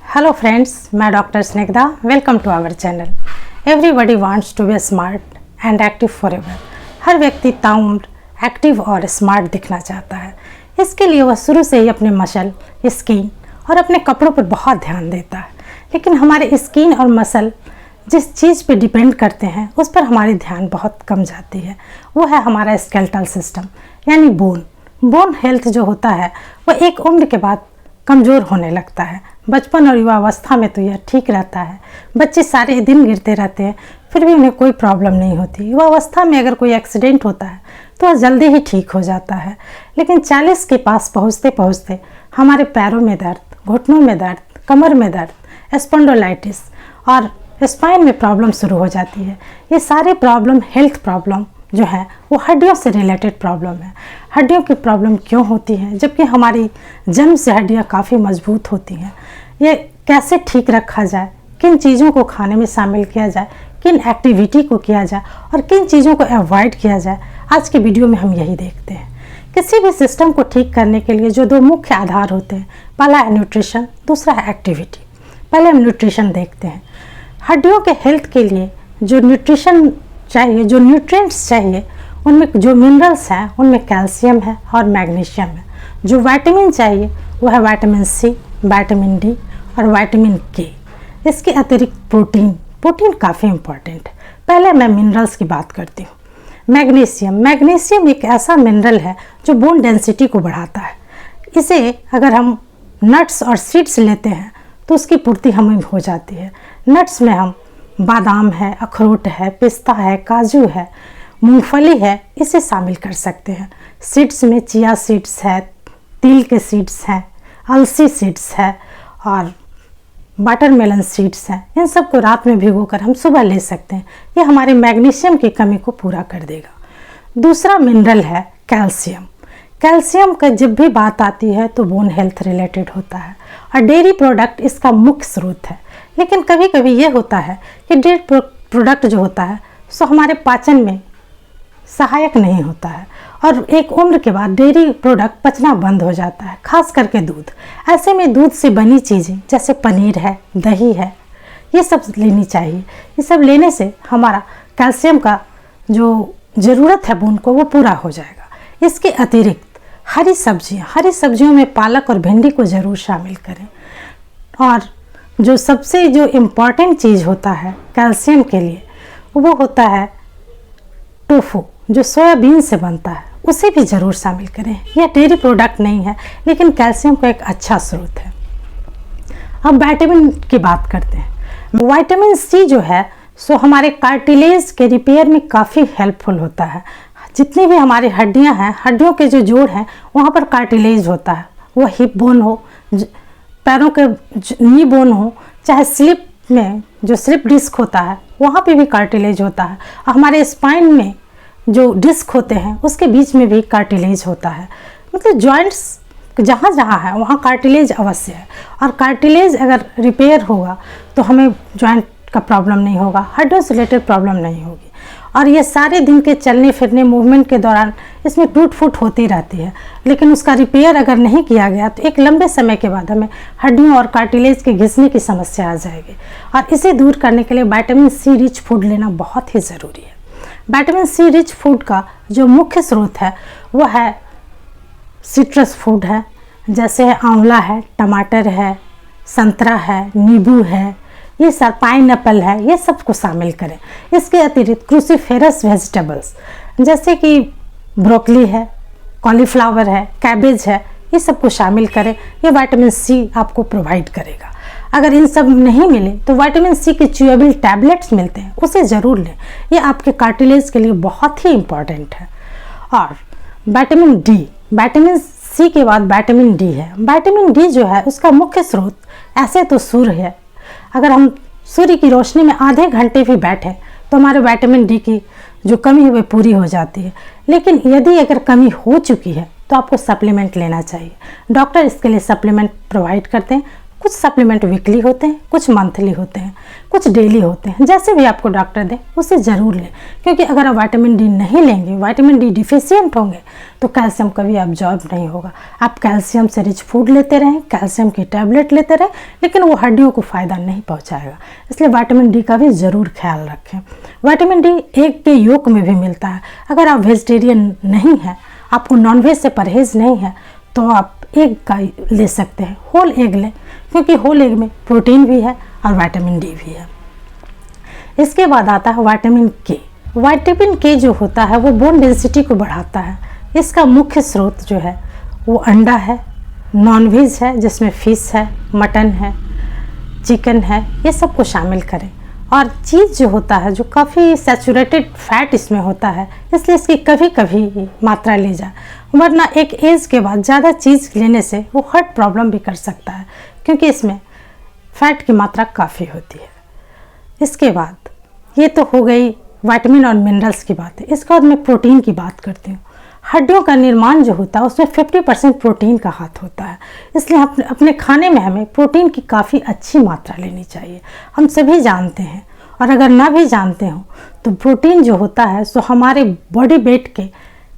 Hello friends, मैं doctor Snigdha. Welcome to our channel. Everybody wants to be smart and active forever. हर व्यक्ति ताउम्र active और smart दिखना चाहता है। इसके लिए वह शुरू से ही अपने मसल, स्किन और अपने कपड़ों पर बहुत ध्यान देता है। लेकिन हमारे स्किन और मसल जिस चीज़ पे डिपेंड करते हैं उस पर हमारी ध्यान बहुत कम जाती है। वो है हमारा स्केलेटल सिस्टम, यानी बोन। बोन हेल्थ जो होता है वह एक उम्र के बाद कमज़ोर होने लगता है। बचपन और युवावस्था में तो यह ठीक रहता है। बच्चे सारे दिन गिरते रहते हैं फिर भी उन्हें कोई प्रॉब्लम नहीं होती। युवावस्था में अगर कोई एक्सीडेंट होता है तो वह जल्दी ही ठीक हो जाता है। लेकिन 40 के पास पहुँचते पहुँचते हमारे पैरों में दर्द, घुटनों में दर्द, कमर में दर्द, स्पॉन्डिलोलाइटिस और स्पाइन में प्रॉब्लम शुरू हो जाती है। ये सारे प्रॉब्लम, हेल्थ प्रॉब्लम जो है वो हड्डियों से रिलेटेड प्रॉब्लम है। हड्डियों की प्रॉब्लम क्यों होती है जबकि हमारी जन्म से हड्डियाँ काफ़ी मजबूत होती हैं? ये कैसे ठीक रखा जाए, किन चीज़ों को खाने में शामिल किया जाए, किन एक्टिविटी को किया जाए और किन चीज़ों को अवॉइड किया जाए, आज के वीडियो में हम यही देखते हैं। किसी भी सिस्टम को ठीक करने के लिए जो दो मुख्य आधार होते हैं, पहला है न्यूट्रिशन, दूसरा है एक्टिविटी। पहले हम न्यूट्रिशन देखते हैं। हड्डियों के हेल्थ के लिए जो न्यूट्रिशन चाहिए, जो न्यूट्रिएंट्स चाहिए, उनमें जो मिनरल्स हैं उनमें कैल्शियम है और मैग्नीशियम है। जो विटामिन चाहिए वो है विटामिन सी, विटामिन डी और विटामिन के। इसके अतिरिक्त प्रोटीन काफ़ी इम्पॉर्टेंट है। पहले मैं मिनरल्स की बात करती हूँ। मैग्नीशियम एक ऐसा मिनरल है जो बोन डेंसिटी को बढ़ाता है। इसे अगर हम नट्स और सीड्स लेते हैं तो उसकी पूर्ति हमें हो जाती है। नट्स में हम बादाम है, अखरोट है, पिस्ता है, काजू है, मूंगफली है, इसे शामिल कर सकते हैं। सीड्स में चिया सीड्स है, तिल के सीड्स हैं, अलसी सीड्स है और वाटरमेलन सीड्स हैं। इन सब को रात में भिगोकर हम सुबह ले सकते हैं। ये हमारे मैग्नीशियम की कमी को पूरा कर देगा। दूसरा मिनरल है कैल्शियम। कैल्शियम का जब भी बात आती है तो बोन हेल्थ रिलेटेड होता है और डेयरी प्रोडक्ट इसका मुख्य स्रोत है। लेकिन कभी कभी ये होता है कि डेयरी प्रोडक्ट जो होता है सो हमारे पाचन में सहायक नहीं होता है और एक उम्र के बाद डेयरी प्रोडक्ट पचना बंद हो जाता है, खास करके दूध। ऐसे में दूध से बनी चीज़ें जैसे पनीर है, दही है, ये सब लेनी चाहिए। ये सब लेने से हमारा कैल्शियम का जो ज़रूरत है बोन को वो पूरा हो जाएगा। इसके अतिरिक्त हरी सब्जियों में पालक और भिंडी को ज़रूर शामिल करें। और जो सबसे जो इम्पॉर्टेंट चीज़ होता है कैल्शियम के लिए वो होता है टोफू, जो सोयाबीन से बनता है, उसे भी ज़रूर शामिल करें। यह डेयरी प्रोडक्ट नहीं है लेकिन कैल्शियम का एक अच्छा स्रोत है। अब विटामिन की बात करते हैं। विटामिन सी जो है सो हमारे कार्टिलेज के रिपेयर में काफ़ी हेल्पफुल होता है। जितनी भी हमारी हड्डियां हैं, हड्डियों के जो जोड़ हैं वहाँ पर कार्टिलेज होता है। वो हिप बोन हो, पैरों के नी बोन हो, चाहे स्लिप में जो स्लिप डिस्क होता है वहाँ पे भी कार्टिलेज होता है। और हमारे स्पाइन में जो डिस्क होते हैं उसके बीच में भी कार्टिलेज होता है। मतलब जॉइंट्स जहाँ जहाँ है वहाँ कार्टिलेज अवश्य है। और कार्टिलेज अगर रिपेयर होगा तो हमें जॉइंट का प्रॉब्लम नहीं होगा, हड्डियों से रिलेटेड प्रॉब्लम नहीं होगी। और ये सारे दिन के चलने फिरने मूवमेंट के दौरान इसमें टूट फूट होती रहती है। लेकिन उसका रिपेयर अगर नहीं किया गया तो एक लंबे समय के बाद हमें हड्डियों और कार्टिलेज के घिसने की समस्या आ जाएगी। और इसे दूर करने के लिए विटामिन सी रिच फूड लेना बहुत ही ज़रूरी है। विटामिन सी रिच फूड का जो मुख्य स्रोत है वो है सिट्रस फूड है, जैसे आंवला है, टमाटर है, संतरा है, नींबू है, ये सब पाइनएप्पल है, ये सब को शामिल करें। इसके अतिरिक्त क्रूसीफेरस वेजिटेबल्स जैसे कि ब्रोकली है, कॉलीफ्लावर है, कैबेज है, ये सब को शामिल करें। ये विटामिन सी आपको प्रोवाइड करेगा। अगर इन सब नहीं मिले तो विटामिन सी के च्यूएबल टैबलेट्स मिलते हैं, उसे ज़रूर लें। ये आपके कार्टिलेज के लिए बहुत ही इम्पॉर्टेंट है। और विटामिन डी, विटामिन सी के बाद विटामिन डी है। विटामिन डी जो है उसका मुख्य स्रोत ऐसे तो सूर्य है। अगर हम सूर्य की रोशनी में आधे घंटे भी बैठें तो हमारे विटामिन डी की जो कमी है वह पूरी हो जाती है। लेकिन यदि अगर कमी हो चुकी है तो आपको सप्लीमेंट लेना चाहिए। डॉक्टर इसके लिए सप्लीमेंट प्रोवाइड करते हैं। कुछ सप्लीमेंट वीकली होते हैं, कुछ मंथली होते हैं, कुछ डेली होते हैं। जैसे भी आपको डॉक्टर दे उसे ज़रूर लें, क्योंकि अगर आप विटामिन डी नहीं लेंगे, विटामिन डी डिफिशिएंट होंगे, तो कैल्शियम कभी अब्जॉर्ब नहीं होगा। आप कैल्शियम से रिच फूड लेते रहें, कैल्शियम की टैबलेट लेते रहें, लेकिन वो हड्डियों को फ़ायदा नहीं पहुँचाएगा। इसलिए विटामिन डी का भी ज़रूर ख्याल रखें। विटामिन डी एग के योक में भी मिलता है। अगर आप वेजिटेरियन नहीं हैं, आपको नॉनवेज से परहेज़ नहीं है, तो आप एग का ले सकते हैं, होल एग लें, क्योंकि होल एग में प्रोटीन भी है और विटामिन डी भी है। इसके बाद आता है विटामिन के। विटामिन के जो होता है वो बोन डेंसिटी को बढ़ाता है। इसका मुख्य स्रोत जो है वो अंडा है, नॉनवेज है जिसमें फ़िश है, मटन है, चिकन है, ये सब को शामिल करें। और चीज़ जो होता है जो काफ़ी सैचुरेटेड फैट इसमें होता है, इसलिए इसकी कभी कभी मात्रा ले जाए, वरना एक एज के बाद ज़्यादा चीज़ लेने से वो हार्ट प्रॉब्लम भी कर सकता है, क्योंकि इसमें फ़ैट की मात्रा काफ़ी होती है। इसके बाद ये तो हो गई विटामिन और मिनरल्स की बात है। इसके बाद मैं प्रोटीन की बात करती हूँ। हड्डियों का निर्माण जो होता है उसमें 50% प्रोटीन का हाथ होता है, इसलिए अपने खाने में हमें प्रोटीन की काफ़ी अच्छी मात्रा लेनी चाहिए। हम सभी जानते हैं, और अगर ना भी जानते हो तो प्रोटीन जो होता है सो हमारे बॉडी वेट के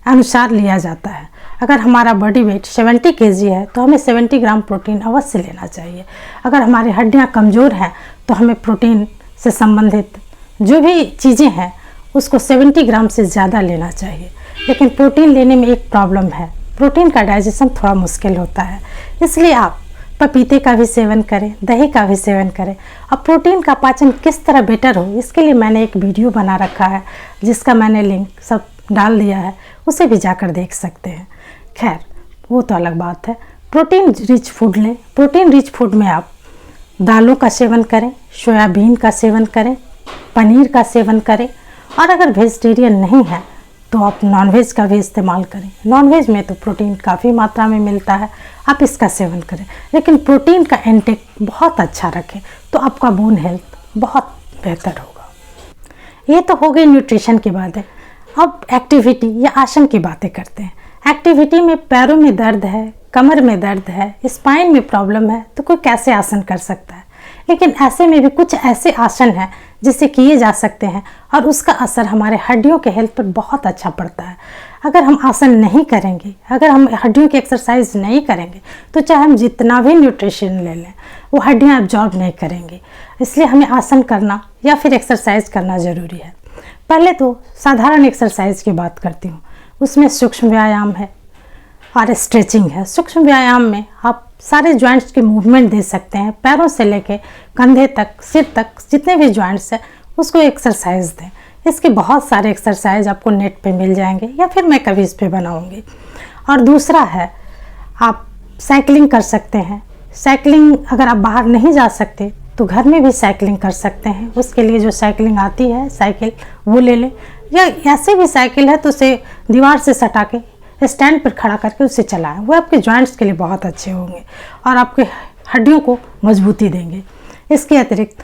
अनुसार लिया जाता है। अगर हमारा बॉडी वेट 70 kg है तो हमें 70 ग्राम प्रोटीन अवश्य लेना चाहिए। अगर हमारी हड्डियाँ कमज़ोर हैं तो हमें प्रोटीन से संबंधित जो भी चीज़ें हैं उसको 70 ग्राम से ज़्यादा लेना चाहिए। लेकिन प्रोटीन लेने में एक प्रॉब्लम है, प्रोटीन का डाइजेशन थोड़ा मुश्किल होता है, इसलिए आप पपीते का भी सेवन करें, दही का भी सेवन करें। अब प्रोटीन का पाचन किस तरह बेटर हो, इसके लिए मैंने एक वीडियो बना रखा है जिसका मैंने लिंक सब डाल दिया है, उसे भी जाकर देख सकते हैं। खैर वो तो अलग बात है। प्रोटीन रिच फूड लें। प्रोटीन रिच फूड में आप दालों का सेवन करें, सोयाबीन का सेवन करें, पनीर का सेवन करें, और अगर वेजिटेरियन नहीं है तो आप नॉनवेज का भी इस्तेमाल करें। नॉनवेज में तो प्रोटीन काफ़ी मात्रा में मिलता है, आप इसका सेवन करें, लेकिन प्रोटीन का इंटेक बहुत अच्छा रखें तो आपका बोन हेल्थ बहुत बेहतर होगा। ये तो हो गई न्यूट्रिशन की बातें। अब एक्टिविटी या आसन की बातें करते हैं। एक्टिविटी में पैरों में दर्द है, कमर में दर्द है, स्पाइन में प्रॉब्लम है, तो कोई कैसे आसन कर सकता है। लेकिन ऐसे में भी कुछ ऐसे आसन हैं जिसे किए जा सकते हैं और उसका असर हमारे हड्डियों के हेल्थ पर बहुत अच्छा पड़ता है। अगर हम आसन नहीं करेंगे, अगर हम हड्डियों की एक्सरसाइज नहीं करेंगे, तो चाहे हम जितना भी न्यूट्रिशन ले लें वो हड्डियाँ एब्जॉर्ब नहीं करेंगे। इसलिए हमें आसन करना या फिर एक्सरसाइज करना ज़रूरी है। पहले तो साधारण एक्सरसाइज की बात करती हूँ, उसमें सूक्ष्म व्यायाम है और स्ट्रेचिंग है। सूक्ष्म व्यायाम में आप सारे जॉइंट्स के मूवमेंट दे सकते हैं, पैरों से लेके कंधे तक, सिर तक, जितने भी जॉइंट्स हैं उसको एक्सरसाइज दें। इसके बहुत सारे एक्सरसाइज आपको नेट पे मिल जाएंगे या फिर मैं कभी इस पे बनाऊंगी। और दूसरा है आप साइकिलिंग कर सकते हैं। साइकिलिंग अगर आप बाहर नहीं जा सकते तो घर में भी साइकिलिंग कर सकते हैं। उसके लिए जो साइकिलिंग आती है साइकिल वो ले लें, या ऐसे भी साइकिल है तो उसे दीवार से सटा के स्टैंड पर खड़ा करके उससे चलाएं। वो आपके जॉइंट्स के लिए बहुत अच्छे होंगे और आपके हड्डियों को मजबूती देंगे। इसके अतिरिक्त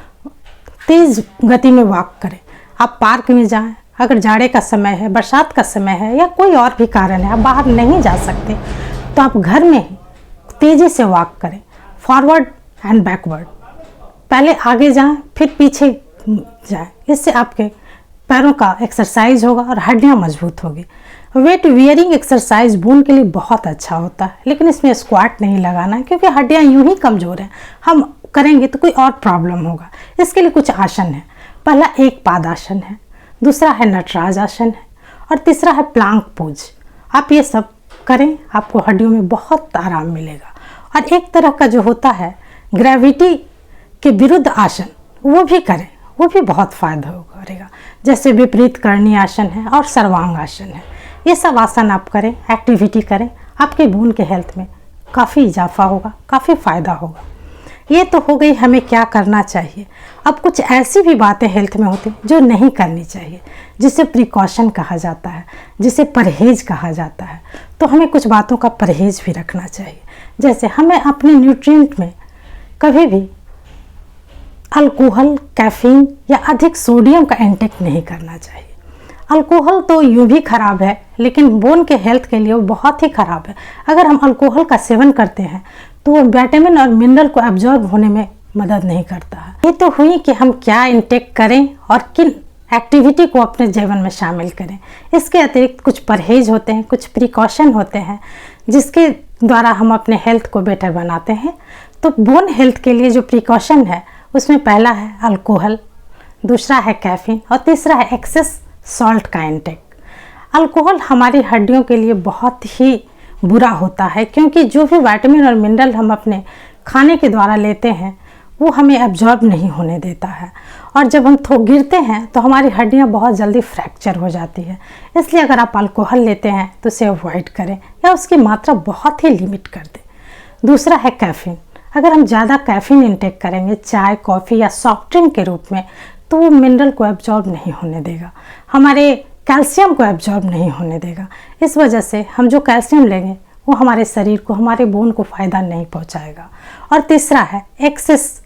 तेज़ गति में वॉक करें। आप पार्क में जाएं, अगर जाड़े का समय है, बरसात का समय है या कोई और भी कारण है आप बाहर नहीं जा सकते, तो आप घर में ही तेज़ी से वॉक करें, फॉरवर्ड एंड बैकवर्ड। पहले आगे जाएं फिर पीछे जाएं, इससे आपके पैरों का एक्सरसाइज होगा और हड्डियाँ मजबूत होगी। वेट वियरिंग एक्सरसाइज बोन के लिए बहुत अच्छा होता है, लेकिन इसमें स्क्वाट नहीं लगाना है क्योंकि हड्डियाँ यूं ही कमज़ोर हैं। हम करेंगे तो कोई और प्रॉब्लम होगा। इसके लिए कुछ आसन है। पहला एक पादासन है, दूसरा है नटराज आसन है और तीसरा है प्लांक पोज। आप ये सब करें, आपको हड्डियों में बहुत आराम मिलेगा। और एक तरह का जो होता है ग्रेविटी के विरुद्ध आसन, वो भी करें, वो भी बहुत फ़ायदा करेगा। जैसे विपरीत करणी आसन है और सर्वांग आसन है। ये सब आसन आप करें, एक्टिविटी करें, आपके बोन के हेल्थ में काफ़ी इजाफा होगा, काफ़ी फ़ायदा होगा। ये तो हो गई हमें क्या करना चाहिए। अब कुछ ऐसी भी बातें हेल्थ में होती जो नहीं करनी चाहिए, जिसे प्रिकॉशन कहा जाता है, जिसे परहेज़ कहा जाता है। तो हमें कुछ बातों का परहेज़ भी रखना चाहिए। जैसे हमें अपने न्यूट्रिएंट में कभी भी अल्कोहल, कैफीन या अधिक सोडियम का इंटेक नहीं करना चाहिए। अल्कोहल तो यूँ भी ख़राब है, लेकिन बोन के हेल्थ के लिए वो बहुत ही ख़राब है। अगर हम अल्कोहल का सेवन करते हैं तो वो विटामिन और मिनरल को एब्जॉर्ब होने में मदद नहीं करता है। ये तो हुई कि हम क्या इंटेक करें और किन एक्टिविटी को अपने जीवन में शामिल करें। इसके अतिरिक्त कुछ परहेज होते हैं, कुछ प्रिकॉशन होते हैं जिसके द्वारा हम अपने हेल्थ को बेटर बनाते हैं। तो बोन हेल्थ के लिए जो प्रिकॉशन है उसमें पहला है अल्कोहल, दूसरा है कैफीन और तीसरा है एक्सेस सॉल्ट का इंटेक। अल्कोहल हमारी हड्डियों के लिए बहुत ही बुरा होता है, क्योंकि जो भी विटामिन और मिनरल हम अपने खाने के द्वारा लेते हैं वो हमें एब्जॉर्ब नहीं होने देता है, और जब हम गिरते हैं तो हमारी हड्डियां बहुत जल्दी फ्रैक्चर हो जाती है। इसलिए अगर आप अल्कोहल लेते हैं तो उसे अवॉइड करें या उसकी मात्रा बहुत ही लिमिट कर दें। दूसरा है कैफ़ीन। अगर हम ज़्यादा कैफ़ीन इंटेक करेंगे चाय, कॉफ़ी या सॉफ्ट ड्रिंक के रूप में, तो वो मिनरल को एब्जॉर्ब नहीं होने देगा, हमारे कैल्शियम को एब्जॉर्ब नहीं होने देगा। इस वजह से हम जो कैल्शियम लेंगे वो हमारे शरीर को, हमारे बोन को फ़ायदा नहीं पहुंचाएगा। और तीसरा है एक्सेस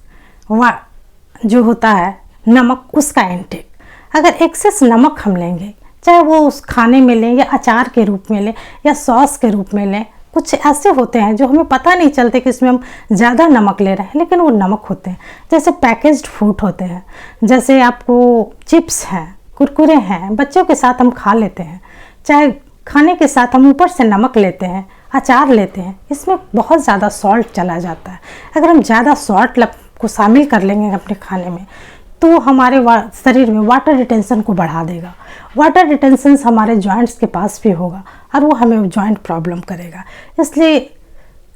जो होता है नमक, उसका इंटेक। अगर एक्सेस नमक हम लेंगे, चाहे वो उस खाने में लें या अचार के रूप में लें या सॉस के रूप में लें, कुछ ऐसे होते हैं जो हमें पता नहीं चलते कि इसमें हम ज़्यादा नमक ले रहे हैं, लेकिन वो नमक होते हैं। जैसे पैकेज्ड फूड होते हैं, जैसे आपको चिप्स हैं, कुरकुरे हैं, बच्चों के साथ हम खा लेते हैं, चाहे खाने के साथ हम ऊपर से नमक लेते हैं, अचार लेते हैं, इसमें बहुत ज़्यादा सॉल्ट चला जाता है। अगर हम ज़्यादा सॉल्ट को शामिल कर लेंगे अपने खाने में तो हमारे शरीर में वाटर रिटेंशन को बढ़ा देगा। वाटर रिटेंशन हमारे जॉइंट्स के पास भी होगा और वो हमें जॉइंट प्रॉब्लम करेगा। इसलिए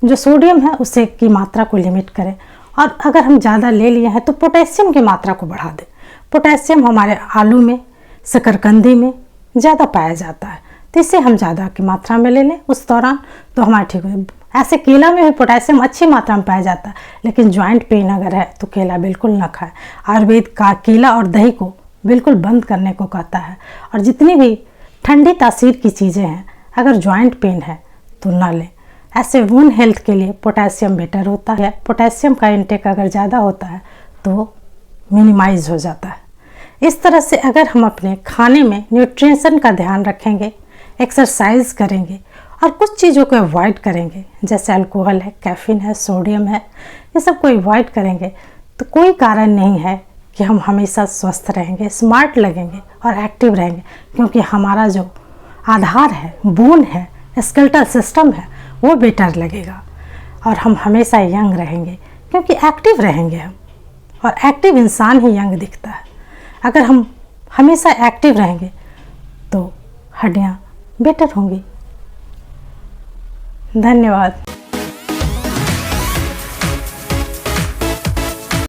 जो सोडियम है उसे की मात्रा को लिमिट करें, और अगर हम ज़्यादा ले लिए हैं तो पोटेशियम की मात्रा को बढ़ा दें। पोटेशियम हमारे आलू में, शकरकंदी में ज़्यादा पाया जाता है, तो इसे हम ज़्यादा की मात्रा में ले लें उस दौरान तो हमारा ठीक हो। ऐसे केला में भी पोटेशियम अच्छी मात्रा में पाया जाता है, लेकिन जॉइंट पेन अगर है तो केला बिल्कुल ना खाएं। आयुर्वेद का केला और दही को बिल्कुल बंद करने को कहता है, और जितनी भी ठंडी तासीर की चीज़ें हैं अगर जॉइंट पेन है तो ना लें। ऐसे वून हेल्थ के लिए पोटेशियम बेटर होता है। पोटेशियम का इंटेक अगर ज़्यादा होता है तो मिनिमाइज हो जाता है। इस तरह से अगर हम अपने खाने में न्यूट्रिशन का ध्यान रखेंगे, एक्सरसाइज करेंगे और कुछ चीज़ों को अवॉइड करेंगे, जैसे अल्कोहल है, कैफ़ीन है, सोडियम है, ये सब को अवॉइड करेंगे, तो कोई कारण नहीं है कि हम हमेशा स्वस्थ रहेंगे, स्मार्ट लगेंगे और एक्टिव रहेंगे, क्योंकि हमारा जो आधार है, बोन है, स्केलेटल सिस्टम है, वो बेटर लगेगा और हम हमेशा यंग रहेंगे, क्योंकि एक्टिव रहेंगे हम, और एक्टिव इंसान ही यंग दिखता है। अगर हम हमेशा एक्टिव रहेंगे तो हड्डियाँ बेटर होंगी। धन्यवाद।